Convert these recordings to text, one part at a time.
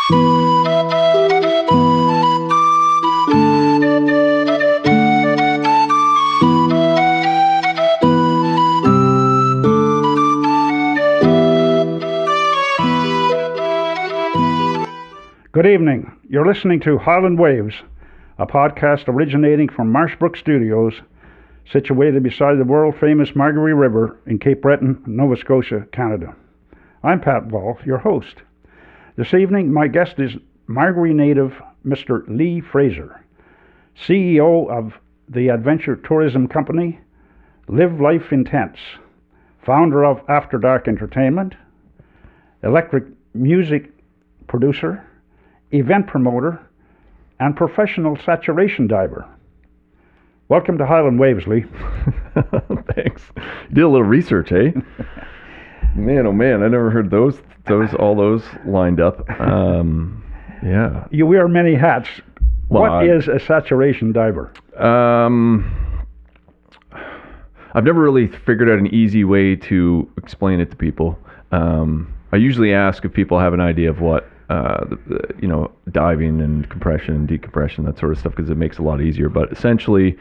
Good evening. You're listening to Highland Waves, a podcast originating from Marshbrook Studios, situated beside the world-famous Margaree River in Cape Breton, Nova Scotia, Canada. I'm Pat Wall, your host. This evening, my guest is Margaree native Mr. Lee Fraser, CEO of the adventure tourism company Live Life Intense, founder of After Dark Entertainment, electric music producer, event promoter, and professional saturation diver. Welcome to Highland Waves, Lee. Thanks. You did a little research, eh? Man, oh man, I never heard all those lined up. Yeah. You wear many hats. Well, what is a saturation diver? I've never really figured out an easy way to explain it to people. I usually ask if people have an idea of what diving and compression and decompression, that sort of stuff, because it makes it a lot easier. But essentially,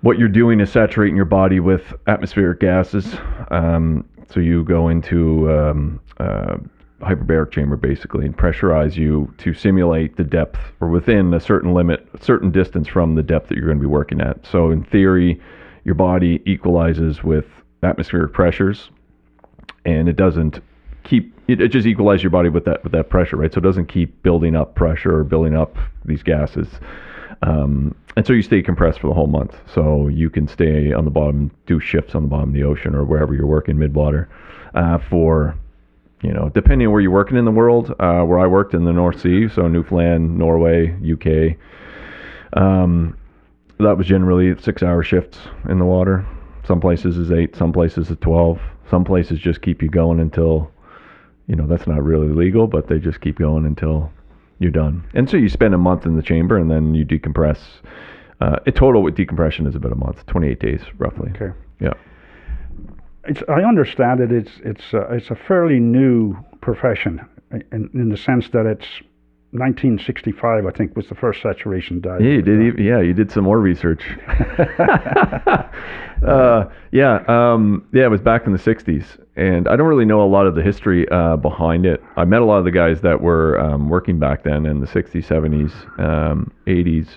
what you're doing is saturating your body with atmospheric gases. So you go into hyperbaric chamber, basically, and pressurize you to simulate the depth, or within a certain limit, a certain distance from the depth that you're going to be working at. So in theory, your body equalizes with atmospheric pressures, and it doesn't it just equalizes your body with that pressure, right? So it doesn't keep building up pressure or building up these gases. And so you stay compressed for the whole month. So you can stay on the bottom, do shifts on the bottom of the ocean or wherever you're working midwater for, depending on where you're working in the world. Where I worked in the North Sea, so Newfoundland, Norway, UK, that was generally 6-hour shifts in the water. Some places is 8, some places is 12. Some places just keep you going until, that's not really legal, but they just keep going until you're done. And so you spend a month in the chamber, and then you decompress. A total with decompression is about a month, 28 days roughly. Okay. Yeah. I understand it. It's a fairly new profession in the sense that it's 1965, I think, was the first saturation dive. Yeah, you did some more research. It was back in the 60s, and I don't really know a lot of the history behind it. I met a lot of the guys that were working back then in the 60s, 70s, 80s.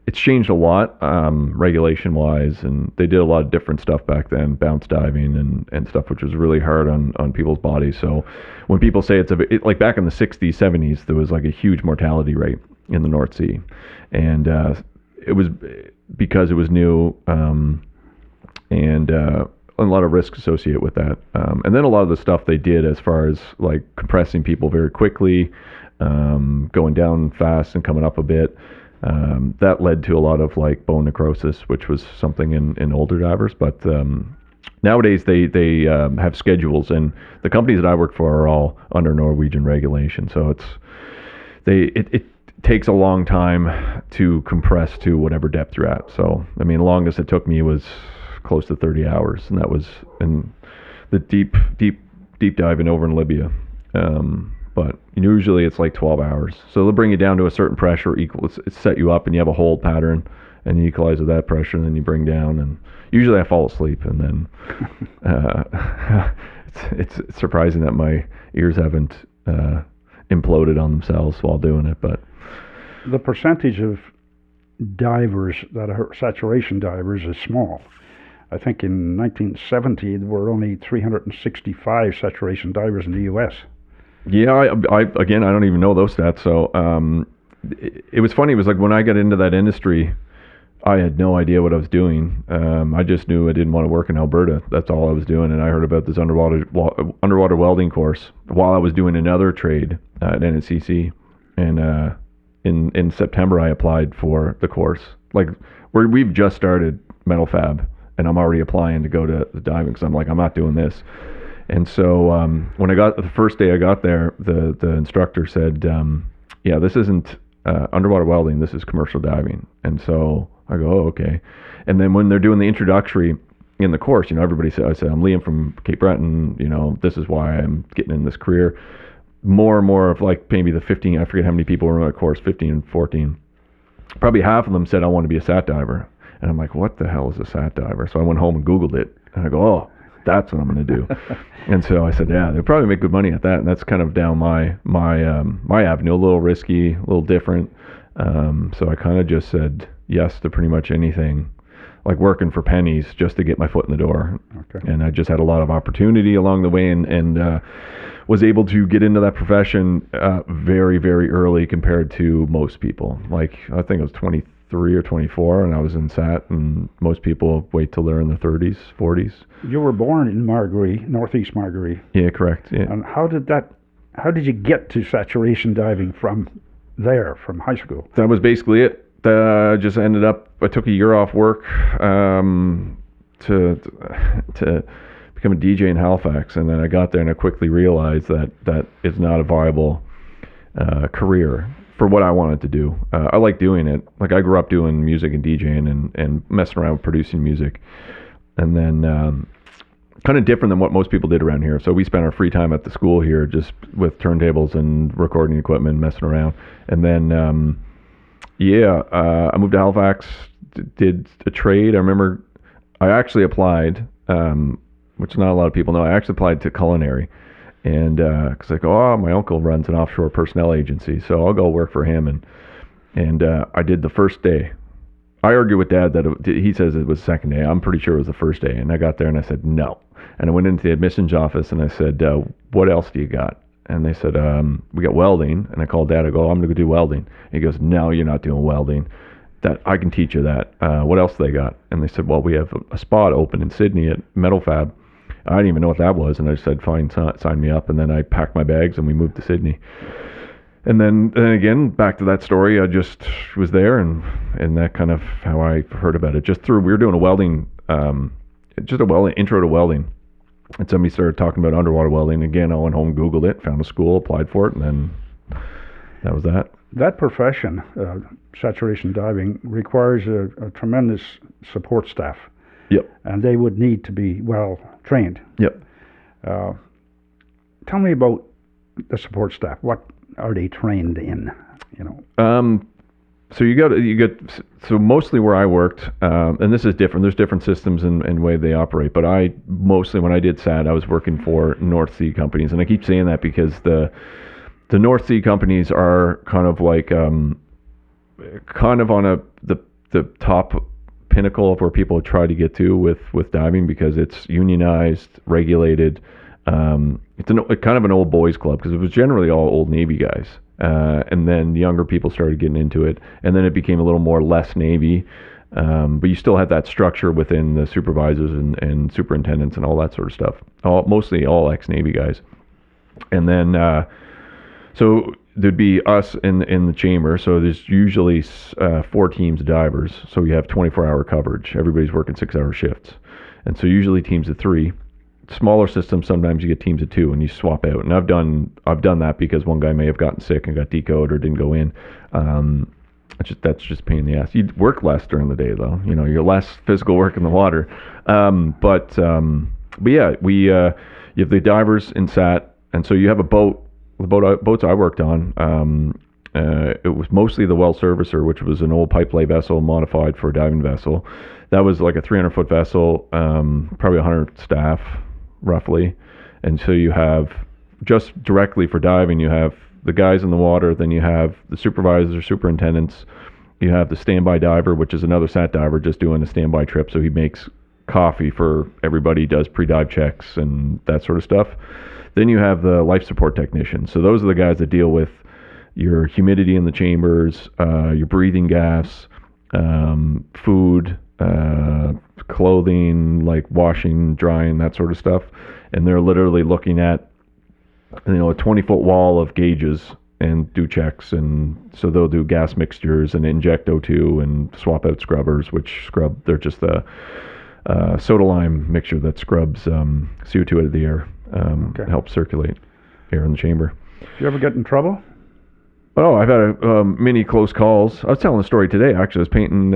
It's changed a lot regulation-wise, and they did a lot of different stuff back then, bounce diving and stuff, which was really hard on people's bodies. So when people say like back in the 60s, 70s, there was like a huge mortality rate in the North Sea. And it was because it was new, and a lot of risk associated with that. And then a lot of the stuff they did as far as like compressing people very quickly, going down fast and coming up a bit, that led to a lot of like bone necrosis, which was something in older divers. But nowadays they have schedules, and the companies that I work for are all under Norwegian regulation. So it takes a long time to compress to whatever depth you're at. So I mean, the longest it took me was close to 30 hours, and that was in the deep diving over in Libya. But usually it's like 12 hours. So they'll bring you down to a certain pressure, it's set you up, and you have a hold pattern, and you equalize with that pressure, and then you bring down, and usually I fall asleep, and then it's surprising that my ears haven't imploded on themselves while doing it. But the percentage of divers that are saturation divers is small. I think in 1970 there were only 365 saturation divers in the U.S. Yeah, I don't even know those stats. So it was funny. It was like when I got into that industry, I had no idea what I was doing. I just knew I didn't want to work in Alberta. That's all I was doing. And I heard about this underwater welding course while I was doing another trade at NNCC. And in September, I applied for the course. Like we've just started metal fab, and I'm already applying to go to the diving because I'm like, I'm not doing this. And so when I got the first day I got there, the instructor said, yeah, this isn't underwater welding, this is commercial diving. And so I go, oh, okay. And then when they're doing the introductory in the course, everybody said, I said, I'm Liam from Cape Breton, this is why I'm getting in this career. more and more of like maybe the 15, I forget how many people were on that course, 15 and 14. Probably half of them said, I want to be a sat diver. And I'm like, what the hell is a sat diver? So I went home and Googled it. And I go, oh, that's what I'm going to do. And so I said, yeah, they'll probably make good money at that. And that's kind of down my avenue, a little risky, a little different. So I kind of just said yes to pretty much anything, like working for pennies just to get my foot in the door. Okay. And I just had a lot of opportunity along the way and was able to get into that profession very, very early compared to most people. Like, I think I was 23 or 24 and I was in SAT, and most people wait till they're in their 30s, 40s. You were born in Margaree, Northeast Margaree. Yeah, correct. Yeah. And how did you get to saturation diving from high school? That was basically it. Just ended up, I took a year off work to become a DJ in Halifax, and then I got there and I quickly realized that is not a viable career for what I wanted to do. I like doing it. Like, I grew up doing music and DJing and messing around with producing music, and then kind of different than what most people did around here. So we spent our free time at the school here just with turntables and recording equipment, messing around, and then I moved to Halifax, did a trade. I remember I actually applied, which not a lot of people know. I actually applied to culinary, and because I go, oh, my uncle runs an offshore personnel agency, so I'll go work for him, and I did the first day. I argue with Dad that he says it was the second day. I'm pretty sure it was the first day, and I got there and I said no, and I went into the admissions office and I said, what else do you got? And they said, we got welding. And I called Dad. I go, I'm going to go do welding. And he goes, no, you're not doing welding. That I can teach you that. What else do they got? And they said, well, we have a spot open in Sydney at Metal Fab. I didn't even know what that was. And I said, fine, sign me up. And then I packed my bags and we moved to Sydney. And then again, back to that story, I just was there, and that kind of how I heard about it. Just through, we were doing a welding, intro to welding. And somebody started talking about underwater welding. Again, I went home, Googled it, found a school, applied for it, and then that was that. That profession, saturation diving, requires a tremendous support staff. Yep. And they would need to be well trained. Yep. Tell me about the support staff. What are they trained in? So mostly where I worked, and this is different. There's different systems and way they operate. But I mostly, when I did SAT, I was working for North Sea companies, and I keep saying that because the North Sea companies are kind of like kind of on the top pinnacle of where people try to get to with diving, because it's unionized, regulated. It's kind of an old boys club, because it was generally all old Navy guys. And then younger people started getting into it, and then it became a little more less Navy, but you still had that structure within the supervisors and superintendents and all that sort of stuff. Mostly all ex-Navy guys. And then so there'd be us in the chamber. So there's usually 4 teams of divers, so you have 24-hour coverage. Everybody's working 6-hour shifts, and so usually teams of 3. Smaller systems, sometimes you get teams of 2 and you swap out. And I've done that because one guy may have gotten sick and got decode or didn't go in. That's just pain in the ass. You work less during the day, though. You're less physical work in the water. But yeah, you have the divers in SAT, and so you have a boat. The boats I worked on, it was mostly the well servicer, which was an old pipe lay vessel modified for a diving vessel. That was like a 300-foot vessel, probably 100 staff, roughly. And so you have, just directly for diving, you have the guys in the water, then you have the supervisors or superintendents, you have the standby diver, which is another SAT diver just doing a standby trip, so he makes coffee for everybody, does pre-dive checks and that sort of stuff. Then you have the life support technician. So those are the guys that deal with your humidity in the chambers, your breathing gas, food, clothing, like washing, drying, that sort of stuff. And they're literally looking at, a 20-foot wall of gauges and do checks. And so they'll do gas mixtures and inject O2 and swap out scrubbers, they're just a soda lime mixture that scrubs CO2 out of the air, helps circulate air in the chamber. You ever get in trouble? Oh, I've had many close calls. I was telling a story today, actually. I was painting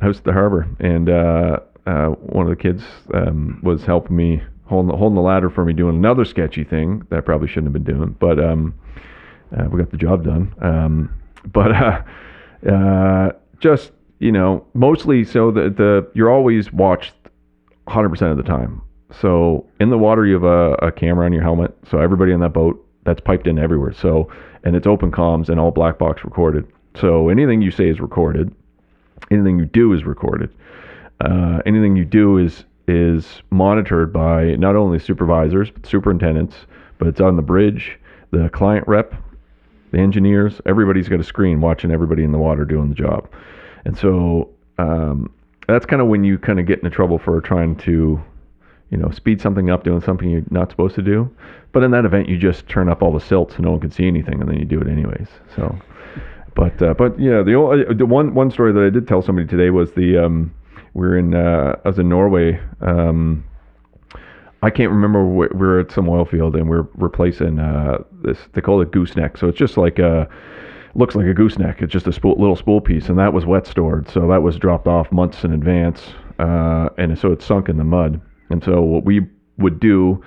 House at the Harbor, and one of the kids was helping me holding the ladder for me, doing another sketchy thing that I probably shouldn't have been doing, but we got the job done. Just, mostly so that you're always watched 100% of the time. So in the water, you have a camera on your helmet. So everybody on that boat, that's piped in everywhere. So, and it's open comms and all black box recorded. So anything you say is recorded. Anything you do is recorded. Anything you do is monitored by not only supervisors, but superintendents, but it's on the bridge, the client rep, the engineers, everybody's got a screen watching everybody in the water doing the job. And so that's kind of when you kind of get into trouble for trying to, speed something up, doing something you're not supposed to do. But in that event, you just turn up all the silt so no one can see anything, and then you do it anyways. So, but yeah, the one story that I did tell somebody today was I was in Norway. I can't remember. We're at some oil field and we're replacing this. They call it gooseneck. So it's just like looks like a gooseneck. It's just a little spool piece, and that was wet stored. So that was dropped off months in advance, and so it's sunk in the mud. And so what we would do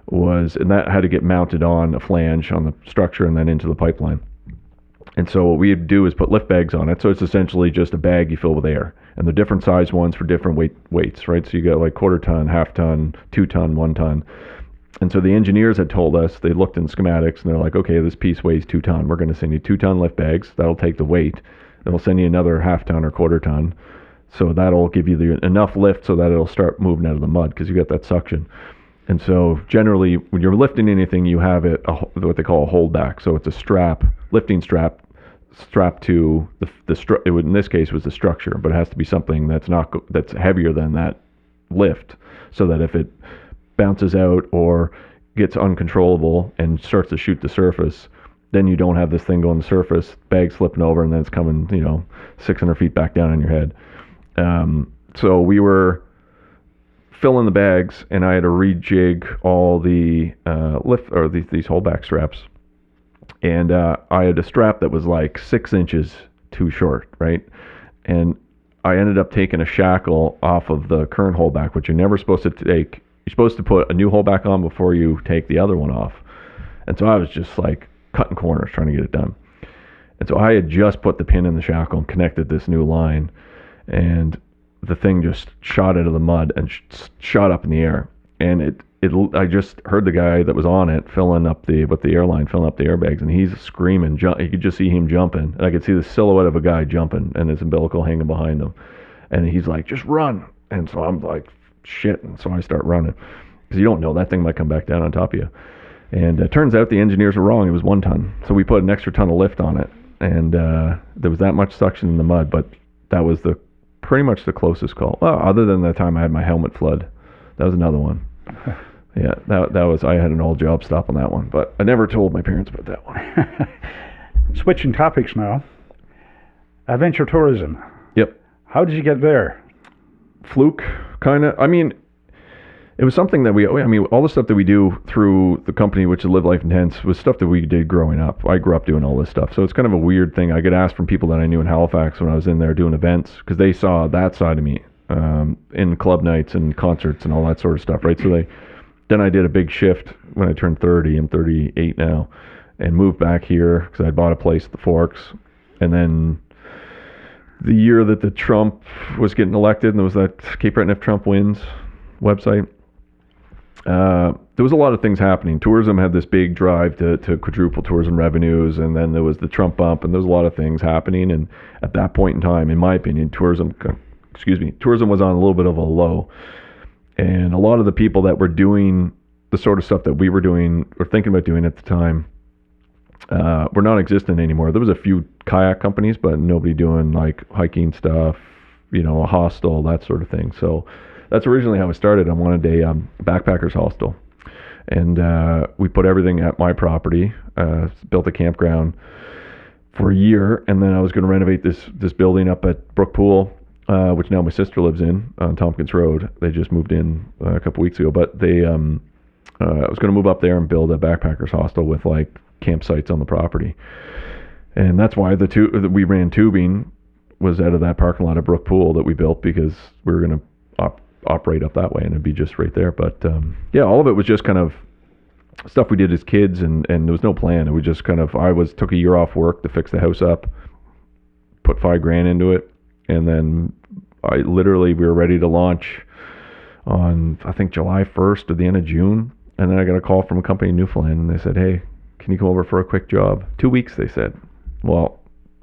was, and that had to get mounted on a flange on the structure and then into the pipeline. And so what we'd do is put lift bags on it. So it's essentially just a bag you fill with air. And the different size ones for different weights, right? So you got like 1/4 ton, 1/2 ton, 2 ton, 1 ton. And so the engineers had told us, they looked in the schematics and they're like, okay, this piece weighs 2 ton. We're going to send you 2 ton lift bags. That'll take the weight. Then we'll send you another 1/2 ton or 1/4 ton. So that'll give you enough lift so that it'll start moving out of the mud because you got that suction. And so generally, when you're lifting anything, you have what they call a holdback. So it's a strap, lifting strap, strapped to in this case was the structure, but it has to be something that's heavier than that lift, so that if it bounces out or gets uncontrollable and starts to shoot the surface, then you don't have this thing going to the surface, bag slipping over, and then it's coming 600 feet back down on your head. So we were filling the bags, and I had to rejig all the these holdback straps. And I had a strap that was like 6 inches too short, right? And I ended up taking a shackle off of the current holdback, which you're never supposed to take. You're supposed to put a new holdback on before you take the other one off. And so I was just like cutting corners trying to get it done. And so I had just put the pin in the shackle and connected this new line, and the thing just shot out of the mud and shot up in the air. And I just heard the guy that was on it filling up the airbags, and he's screaming. You could just see him jumping, and I could see the silhouette of a guy jumping and his umbilical hanging behind him. And he's like, just run. And so I'm like, shit. And so I start running because you don't know, that thing might come back down on top of you. And it turns out the engineers were wrong. It was 1 ton. So we put an extra ton of lift on it, and there was that much suction in the mud, but that was pretty much the closest call. Well, other than the time I had my helmet flood. That was another one. Yeah, that was, I had an old job stop on that one, but I never told my parents about that one. Switching topics now. Adventure tourism. Yep. How did you get there? Fluke, kind of. I mean, it was something that all the stuff that we do through the company, which is Live Life Intense, was stuff that we did growing up. I grew up doing all this stuff. So it's kind of a weird thing. I get asked from people that I knew in Halifax when I was in there doing events, because they saw that side of me in club nights and concerts and all that sort of stuff, right? So then I did a big shift when I turned 30. I'm 38 now, and moved back here because I bought a place at the Forks. And then the year that the Trump was getting elected, and there was that Cape Breton if Trump wins website, there was a lot of things happening. Tourism had this big drive to quadruple tourism revenues, and then there was the Trump bump, and there was a lot of things happening. And at that point in time, in my opinion, tourism was on a little bit of a low. And a lot of the people that were doing the sort of stuff that we were doing or thinking about doing at the time were not existent anymore. There was a few kayak companies, but nobody doing like hiking stuff, a hostel, that sort of thing. So that's originally how it started. I wanted a backpackers hostel, and we put everything at my property, built a campground for a year, and then I was going to renovate this building up at Brook Pool, which now my sister lives in on Tompkins Road. They just moved in a couple weeks ago, but I was going to move up there and build a backpackers hostel with like campsites on the property. And that's why we ran tubing was out of that parking lot of Brook Pool that we built, because we were going to operate up that way, and it'd be just right there. But yeah, all of it was just kind of stuff we did as kids, and there was no plan. It was just kind of, took a year off work to fix the house up, put $5,000 into it, and then we were ready to launch on, I think, July 1st or the end of June. And then I got a call from a company in Newfoundland, and they said, hey, can you come over for a quick job? 2 weeks, they said. Well,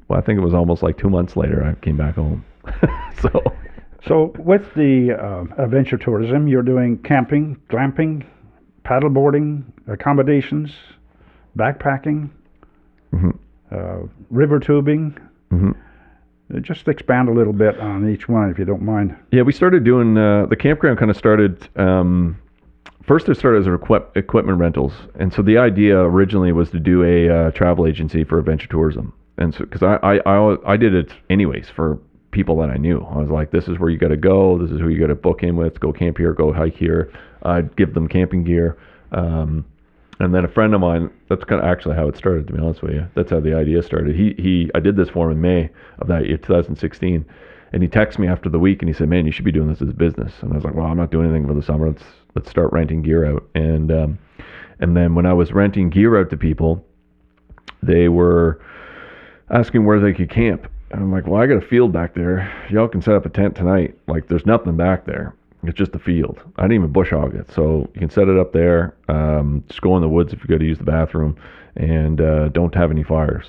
I think it was almost like 2 months later I came back home. So with the adventure tourism, you're doing camping, glamping, paddleboarding, accommodations, backpacking, river tubing. Just expand a little bit on each one, if you don't mind. Yeah, we started doing, the campground kind of started, first it started as equipment rentals. And so the idea originally was to do a travel agency for adventure tourism. And so, because I did it anyways for people that I knew. I was like, this is where you got to go. This is who you got to book in with. Go camp here, go hike here. I'd give them camping gear. And then a friend of mine, that's kind of actually how it started, to be honest with you. That's how the idea started. I did this for him in May of that year, 2016. And he texted me after the week and he said, man, you should be doing this as a business. And I was like, well, I'm not doing anything for the summer. Let's start renting gear out. And then when I was renting gear out to people, they were asking where they could camp. And I'm like, well, I got a field back there. Y'all can set up a tent tonight. Like, there's nothing back there. It's just a field. I didn't even bush hog it. So you can set it up there. Just go in the woods if you got to use the bathroom, and don't have any fires.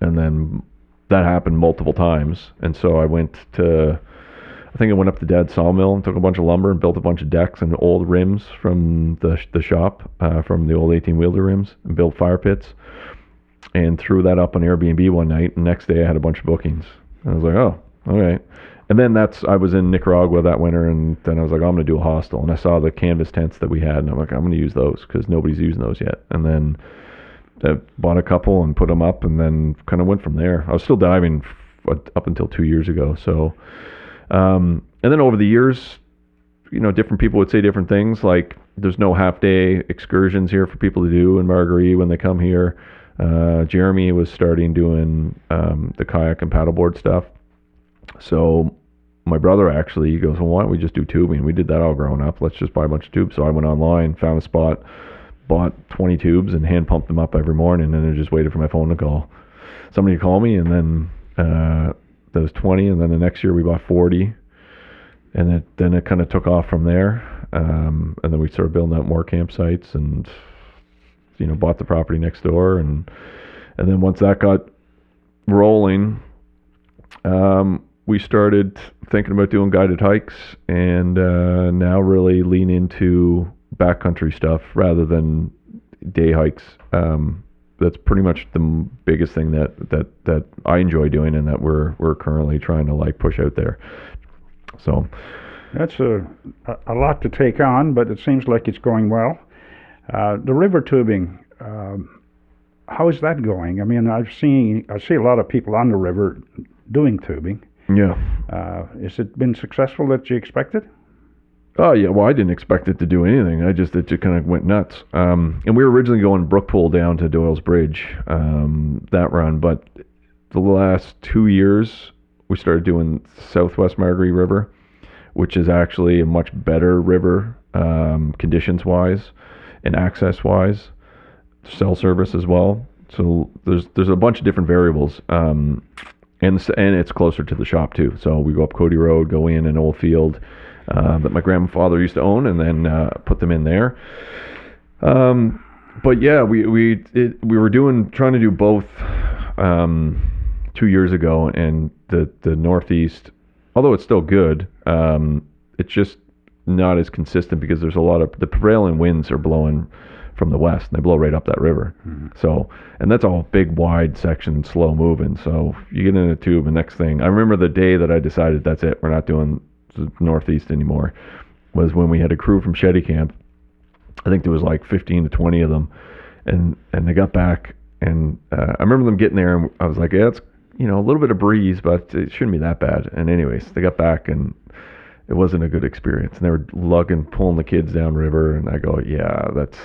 And then that happened multiple times. And so I went up to Dad's sawmill and took a bunch of lumber and built a bunch of decks and old rims from the shop, from the old 18-wheeler rims, and built fire pits and threw that up on Airbnb one night. And next day I had a bunch of bookings. I was like, oh, okay. And then I was in Nicaragua that winter, and then I was like, I'm going to do a hostel. And I saw the canvas tents that we had, and I'm like, I'm going to use those because nobody's using those yet. And then I bought a couple and put them up, and then kind of went from there. I was still diving up until 2 years ago. So, and then over the years, different people would say different things. Like, there's no half-day excursions here for people to do in Margaree when they come here. Jeremy was starting doing the kayak and paddleboard stuff. So my brother actually, he goes, well, why don't we just do tubing? We did that all growing up. Let's just buy a bunch of tubes. So I went online, found a spot, bought 20 tubes and hand pumped them up every morning, and then just waited for my phone to call. Somebody called me, and then there was 20, and then the next year we bought 40, and then it kind of took off from there. And then we started building out more campsites, and bought the property next door, and then once that got rolling, we started thinking about doing guided hikes, and now really lean into backcountry stuff rather than day hikes. That's pretty much the biggest thing that I enjoy doing, and that we're currently trying to push out there. So that's a lot to take on, but it seems like it's going well. The river tubing, how is that going? I mean, I see a lot of people on the river doing tubing. Yeah. Has it been successful that you expected? Oh, yeah. Well, I didn't expect it to do anything. It just kind of went nuts. And we were originally going Brookpool down to Doyle's Bridge, that run. But the last 2 years, we started doing Southwest Margaree River, which is actually a much better river, conditions-wise and access-wise, cell service as well. So there's a bunch of different variables. And it's closer to the shop too. So we go up Cody Road, go in an old field that my grandfather used to own, and then put them in there. But yeah, we were trying to do both 2 years ago, and the Northeast, although it's still good, it's just not as consistent because there's a lot of the prevailing winds are blowing from the west, and they blow right up that river. Mm-hmm. So, and that's all big, wide section, slow moving. So you get in a tube, and next thing, I remember the day that I decided that's it, we're not doing the Northeast anymore, was when we had a crew from Shetty Camp. I think there was 15 to 20 of them, and they got back, and I remember them getting there, and I was like, yeah, it's a little bit of breeze, but it shouldn't be that bad. And anyways, they got back, and it wasn't a good experience. And they were pulling the kids downriver, and I go, yeah, that's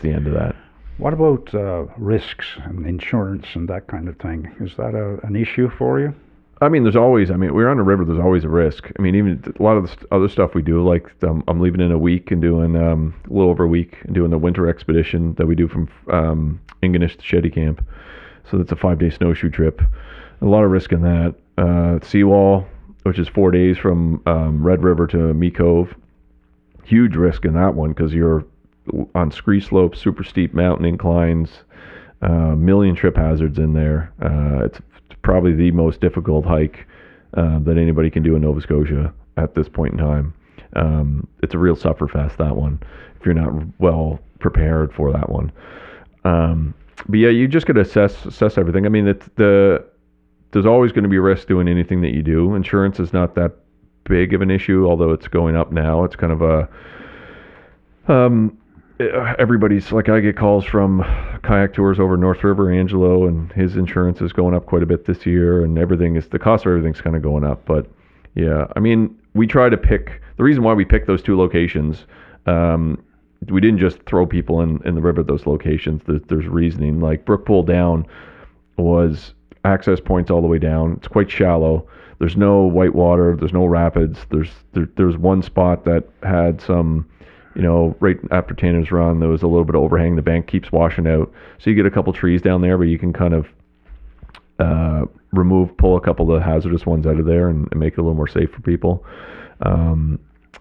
the end of that. What about risks and insurance and that kind of thing? Is that an issue for you? I mean, there's always. I mean, we're on a river. There's always a risk. I mean, even a lot of the other stuff we do, like I'm leaving in a week and doing a little over a week and doing the winter expedition that we do from Ingonish to Shetty Camp. So that's a 5-day snowshoe trip. A lot of risk in that. Seawall, which is 4 days from Red River to Me Cove. Huge risk in that one because you're on scree slopes, super steep mountain inclines, million trip hazards in there. It's probably the most difficult hike that anybody can do in Nova Scotia at this point in time. It's a real sufferfest, that one, if you're not well prepared for that one. But yeah, you just got to assess everything. I mean, there's always going to be a risk doing anything that you do. Insurance is not that big of an issue, although it's going up now. It's kind of everybody's, like, I get calls from kayak tours over North River, Angelo, and his insurance is going up quite a bit this year, and the cost of everything's kind of going up. But yeah, I mean, we try to pick, the reason why we picked those two locations, we didn't just throw people in the river at those locations. There's reasoning. Like Brookpool Down was access points all the way down. It's quite shallow. There's no white water. There's no rapids. There's one spot that had some, right after Tanner's Run, there was a little bit of overhang. The bank keeps washing out. So you get a couple trees down there, but you can kind of pull a couple of the hazardous ones out of there and make it a little more safe for people.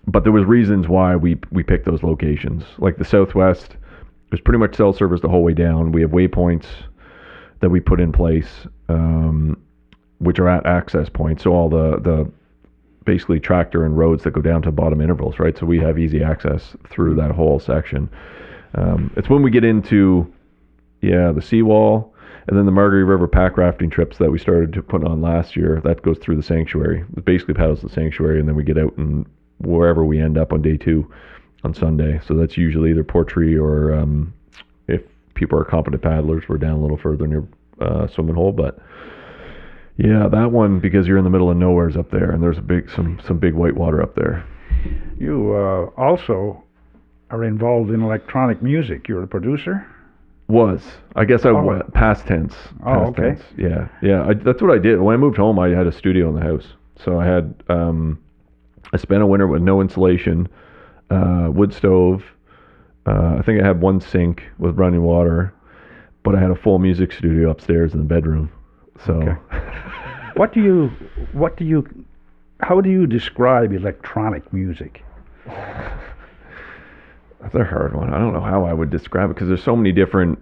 But there was reasons why we picked those locations. Like the Southwest, there's pretty much cell service the whole way down. We have waypoints that we put in place, which are at access points. So all the basically tractor and roads that go down to bottom intervals, right? So we have easy access through that whole section. It's when we get into, the seawall, and then the Margaree River pack rafting trips that we started to put on last year, that goes through the sanctuary. It basically paddles the sanctuary, and then we get out and wherever we end up on day 2 on Sunday. So that's usually either Portree or if people are competent paddlers, we're down a little further near Swimming Hole. But yeah, that one, because you're in the middle of nowhere's up there, and there's some big white water up there. You also are involved in electronic music. You're a producer? I guess past tense. Past okay. Tense. Yeah. That's what I did. When I moved home, I had a studio in the house. So I had I spent a winter with no insulation, wood stove. I think I had one sink with running water, but I had a full music studio upstairs in the bedroom. So, okay. How do you describe electronic music? That's a hard one. I don't know how I would describe it because there's so many different.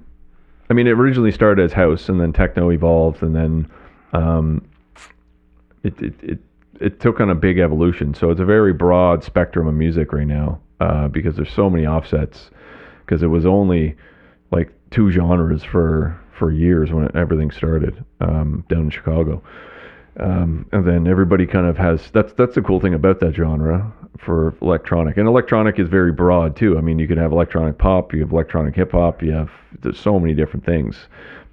I mean, it originally started as house, and then techno evolved, and then it took on a big evolution. So it's a very broad spectrum of music right now because there's so many offsets. Because it was only like 2 genres for years when everything started down in Chicago. And then everybody kind of has, that's the cool thing about that genre for electronic. And electronic is very broad too. I mean, you could have electronic pop, you have electronic hip hop, there's so many different things.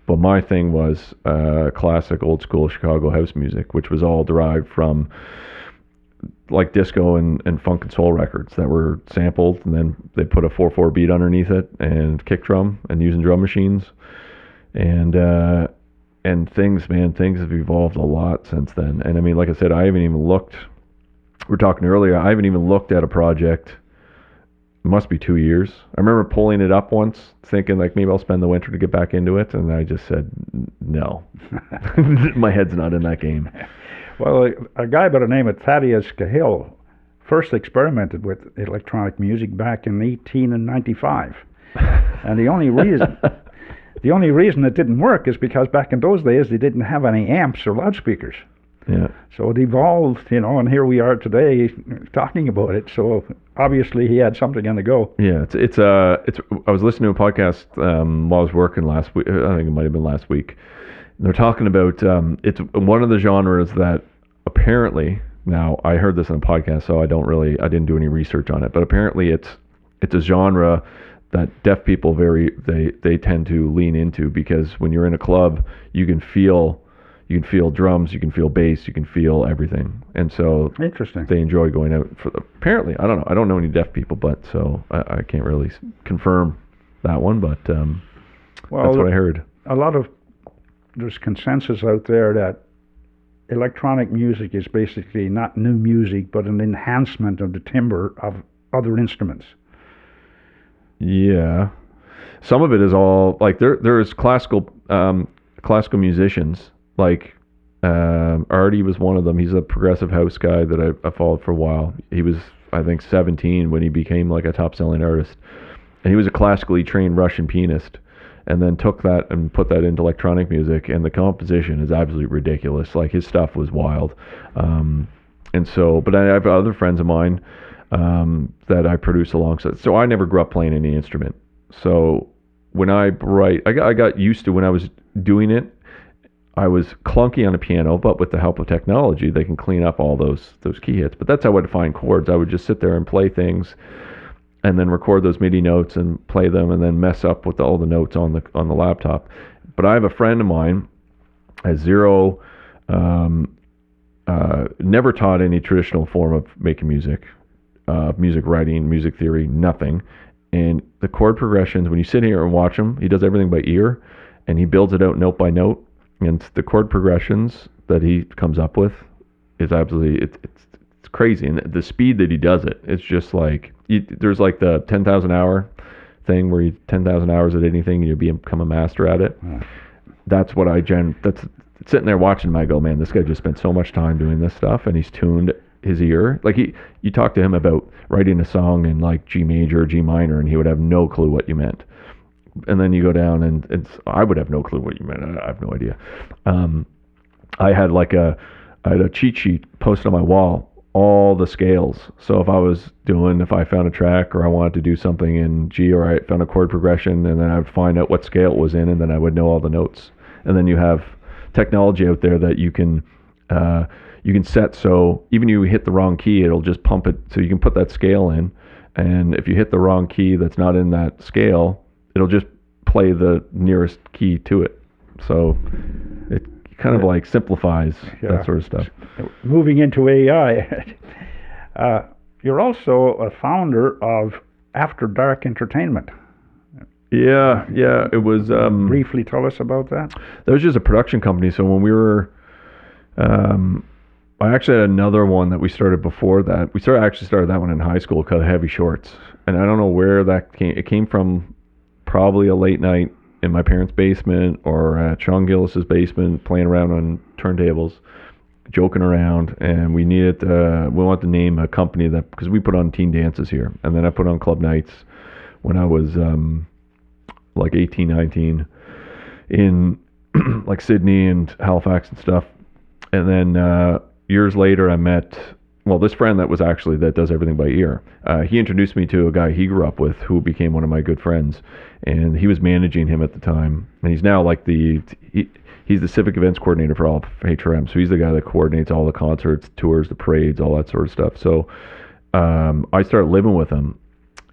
But my thing was classic old school Chicago house music, which was all derived from like disco and funk and soul records that were sampled, and then they put a 4/4 beat underneath it and kick drum and using drum machines. And things have evolved a lot since then. And I mean, like I said, I haven't even looked. We were talking earlier. I haven't even looked at a project. It must be 2 years. I remember pulling it up once, thinking like maybe I'll spend the winter to get back into it, and I just said no. My head's not in that game. Well, a guy by the name of Thaddeus Cahill first experimented with electronic music back in 1895, and the only reason it didn't work is because back in those days they didn't have any amps or loudspeakers. Yeah. So it evolved, and here we are today talking about it. So obviously he had something on the go. Yeah, it's. I was listening to a podcast while I was working last week. I think it might have been last week. And they're talking about it's one of the genres that apparently, now I heard this on a podcast, so I didn't do any research on it, but apparently it's a genre that deaf people they tend to lean into, because when you're in a club, you can feel drums, you can feel bass, you can feel everything, and so interesting. They enjoy going out for apparently, I don't know. I don't know any deaf people, but so I can't really confirm that one, but that's what I heard. There's consensus out there that electronic music is basically not new music, but an enhancement of the timbre of other instruments. Yeah. Some of it is all like there's classical musicians like Artie was one of them. He's a progressive house guy that I followed for a while. He was, I think, 17 when he became like a top selling artist, and he was a classically trained Russian pianist, and then took that and put that into electronic music, and the composition is absolutely ridiculous. Like his stuff was wild, and so. But I have other friends of mine that I produce alongside. So I never grew up playing any instrument. So when I write, I got used to when I was doing it. I was clunky on a piano, but with the help of technology, they can clean up all those key hits. But that's how I would find chords. I would just sit there and play things, and then record those MIDI notes and play them, and then mess up with all the notes on the laptop. But I have a friend of mine, has zero, never taught any traditional form of making music, music writing, music theory, nothing. And the chord progressions, when you sit here and watch him, he does everything by ear, and he builds it out note by note. And the chord progressions that he comes up with is absolutely it's crazy, and the speed that he does it, it's just like there's like the 10,000 hour thing where you 10,000 hours at anything and you become a master at it. That's what that's sitting there watching him. I go, man, this guy just spent so much time doing this stuff, and he's tuned his ear. Like you talk to him about writing a song in like G major or G minor, and he would have no clue what you meant. And then you go down and I would have no clue what you meant. I have no idea. I had a cheat sheet posted on my wall, all the scales. So if I found a track or I wanted to do something in G, or I found a chord progression, and then I would find out what scale it was in, and then I would know all the notes. And then you have technology out there that you can set, so even you hit the wrong key, it'll just pump it, so you can put that scale in. And if you hit the wrong key that's not in that scale, it'll just play the nearest key to it. So it kind of like simplifies that sort of stuff. Moving into AI, you're also a founder of After Dark Entertainment. Yeah, it was... briefly tell us about that. That was just a production company. So when we were... I actually had another one that we started before that. We started that one in high school called Heavy Shorts. And I don't know where that came... It came from probably a late night in my parents' basement or at Sean Gillis's basement, playing around on turntables, joking around, and we wanted to name a company that, because we put on teen dances here, and then I put on club nights when I was like 18, 19 in like Sydney and Halifax and stuff. And then years later I met this friend that does everything by ear. He introduced me to a guy he grew up with who became one of my good friends, and he was managing him at the time. And he's now like he's the civic events coordinator for all of HRM. So he's the guy that coordinates all the concerts, tours, the parades, all that sort of stuff. So I started living with him,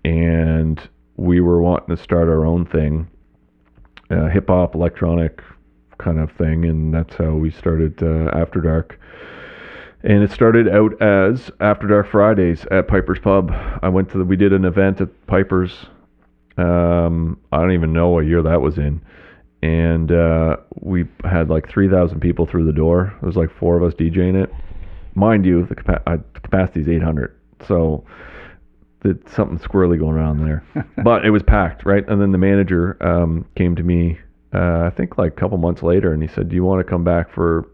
and we were wanting to start our own thing, hip hop, electronic kind of thing, and that's how we started After Dark. And it started out as After Dark Fridays at Piper's Pub. We did an event at Piper's. I don't even know what year that was in. And we had like 3,000 people through the door. There was like 4 of us DJing it. Mind you, the capacity is 800. So there's something squirrely going on there. But it was packed, right? And then the manager came to me, I think like a couple months later, and he said, "Do you want to come back for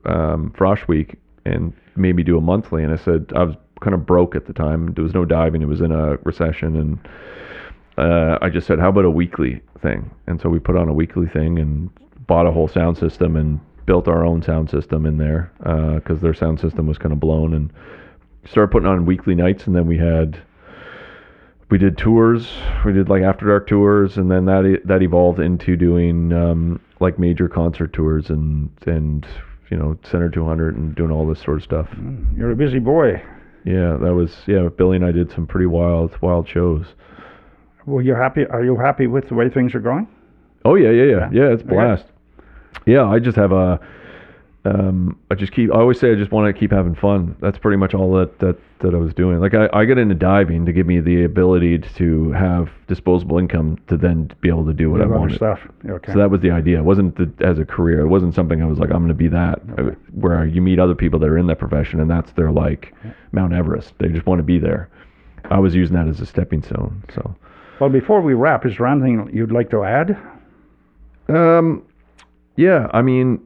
Frosh Week and maybe do a monthly?" And I said, I was kind of broke at the time. There was no diving. It was in a recession. And I just said, how about a weekly thing? And so we put on a weekly thing and bought a whole sound system and built our own sound system in there because their sound system was kind of blown, and started putting on weekly nights. And then we did tours. We did like After Dark tours, and then that evolved into doing like major concert tours and Center 200 and doing all this sort of stuff. You're a busy boy. Yeah, Billy and I did some pretty wild shows. Well, are you happy with the way things are going? Oh yeah, it's a blast. Yeah, I just have I always say I just want to keep having fun. That's pretty much all that I was doing. Like I got into diving to give me the ability to have disposable income to then be able to do what I wanted. Stuff. Okay. So that was the idea. It wasn't as a career. It wasn't something I was like, I'm going to be that. Okay. Where you meet other people that are in that profession and that's their like Mount Everest. They just want to be there. I was using that as a stepping stone. So. Well, before we wrap, is there anything you'd like to add? Yeah, I mean,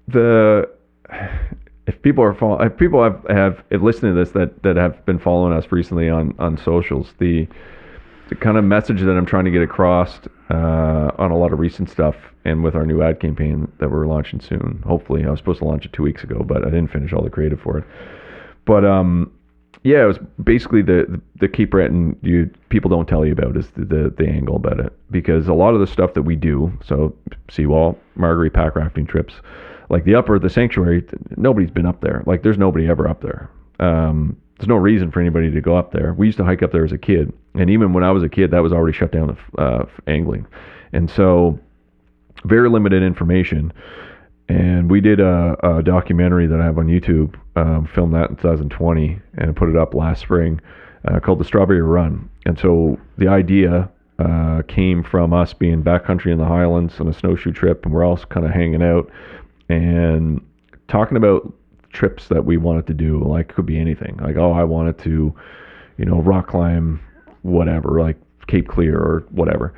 if people have listened to this that have been following us recently on socials, the kind of message that I'm trying to get across on a lot of recent stuff and with our new ad campaign that we're launching soon. Hopefully, I was supposed to launch it 2 weeks ago, but I didn't finish all the creative for it. But yeah, it was basically the Cape Breton people don't tell you about is the angle about it, because a lot of the stuff that we do, so seawall, Marguerite pack rafting trips, like the sanctuary, nobody's been up there. Like there's nobody ever up there. There's no reason for anybody to go up there. We used to hike up there as a kid, and even when I was a kid, that was already shut down to angling, and so very limited information. And we did a documentary that I have on YouTube, filmed that in 2020, and put it up last spring, called The Strawberry Run. And so the idea came from us being backcountry in the Highlands on a snowshoe trip, and we're all kind of hanging out and talking about trips that we wanted to do. Like, it could be anything. Like, I wanted to, rock climb whatever, like Cape Clear or whatever.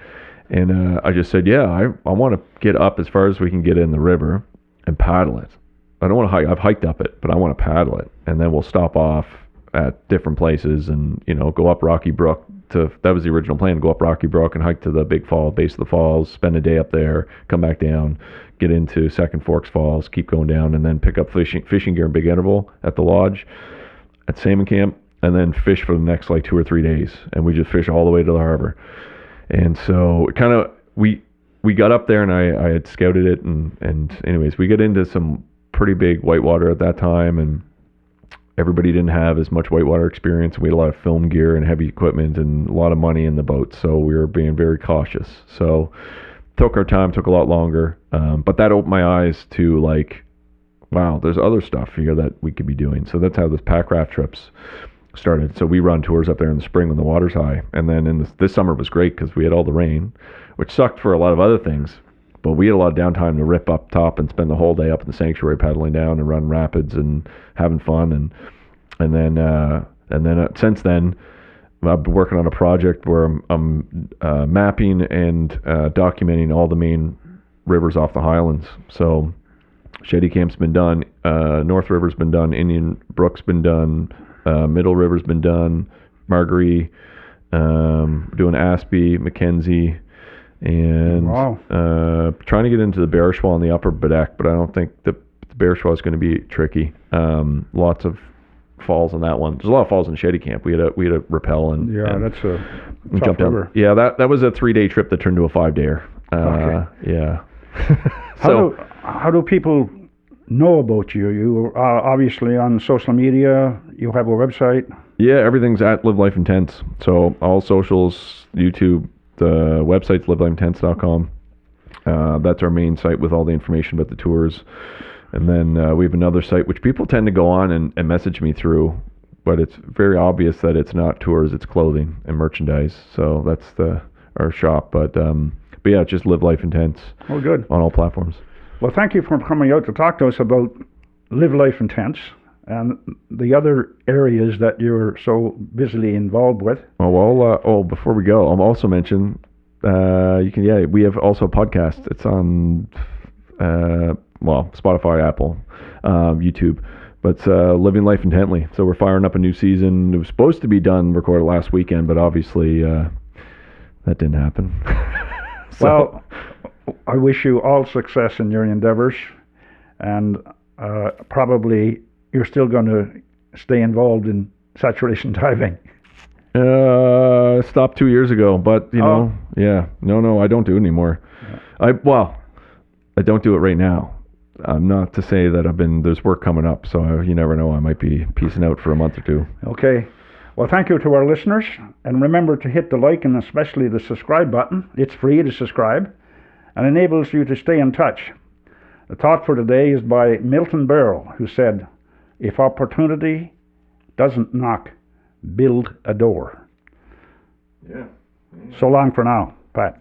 And I just said, yeah, I want to get up as far as we can get in the river and paddle it. I don't want to hike. I've hiked up it, but I want to paddle it. And then we'll stop off at different places and, go up Rocky Brook that was the original plan, go up Rocky Brook and hike to the big fall, base of the falls, spend a day up there, come back down, get into Second Forks Falls, keep going down, and then pick up fishing gear in Big Interval at the lodge, at Salmon Camp, and then fish for the next like 2 or 3 days. And we just fish all the way to the harbor. And so kind of, we got up there and I had scouted it and anyways, we got into some pretty big whitewater at that time, and everybody didn't have as much whitewater experience. We had a lot of film gear and heavy equipment and a lot of money in the boat, so we were being very cautious. So took our time, took a lot longer, but that opened my eyes to like, wow, there's other stuff here that we could be doing. So that's how this pack raft trips started. So we run tours up there in the spring when the water's high, and then this summer was great because we had all the rain, which sucked for a lot of other things, but we had a lot of downtime to rip up top and spend the whole day up in the sanctuary paddling down and running rapids and having fun. And then since then I've been working on a project where I'm mapping and documenting all the main rivers off the Highlands. So Shetty Camp's been done, North River's been done, Indian Brook's been done, Middle River's been done, Marguerite, doing Aspie, Mackenzie, and trying to get into the Bearschwal and the Upper Bedeck, but I don't think the Bearschwal is going to be tricky. Lots of falls on that one. There's a lot of falls in Shetty Camp. We had a rappel and that's a tough river. Yeah, that was a 3-day trip that turned to a 5-dayer. Okay. Yeah. How do people know about you? You are obviously on social media. You have a website. Yeah, everything's at Live Life Intense. So all socials, YouTube, the website's livelifeintense.com. That's our main site with all the information about the tours. And then we have another site which people tend to go on and message me through, but it's very obvious that it's not tours, it's clothing and merchandise. So that's our shop. But yeah, just Live Life Intense. Oh, good. On all platforms. Well, thank you for coming out to talk to us about Live Life Intense and the other areas that you're so busily involved with. Before we go, I'll also mention we have also a podcast. It's on Spotify, Apple, YouTube, but Living Life Intently. So we're firing up a new season. It was supposed to be recorded last weekend, but obviously that didn't happen. Well, I wish you all success in your endeavors, and probably you're still going to stay involved in saturation diving. Stopped 2 years ago, but no, I don't do it anymore. Yeah. I don't do it right now. Not to say that there's work coming up, so you never know, I might be peacing out for a month or two. Okay. Well, thank you to our listeners, and remember to hit the like and especially the subscribe button. It's free to subscribe and enables you to stay in touch. The thought for today is by Milton Berle, who said, "If opportunity doesn't knock, build a door." Yeah. So long for now, Pat.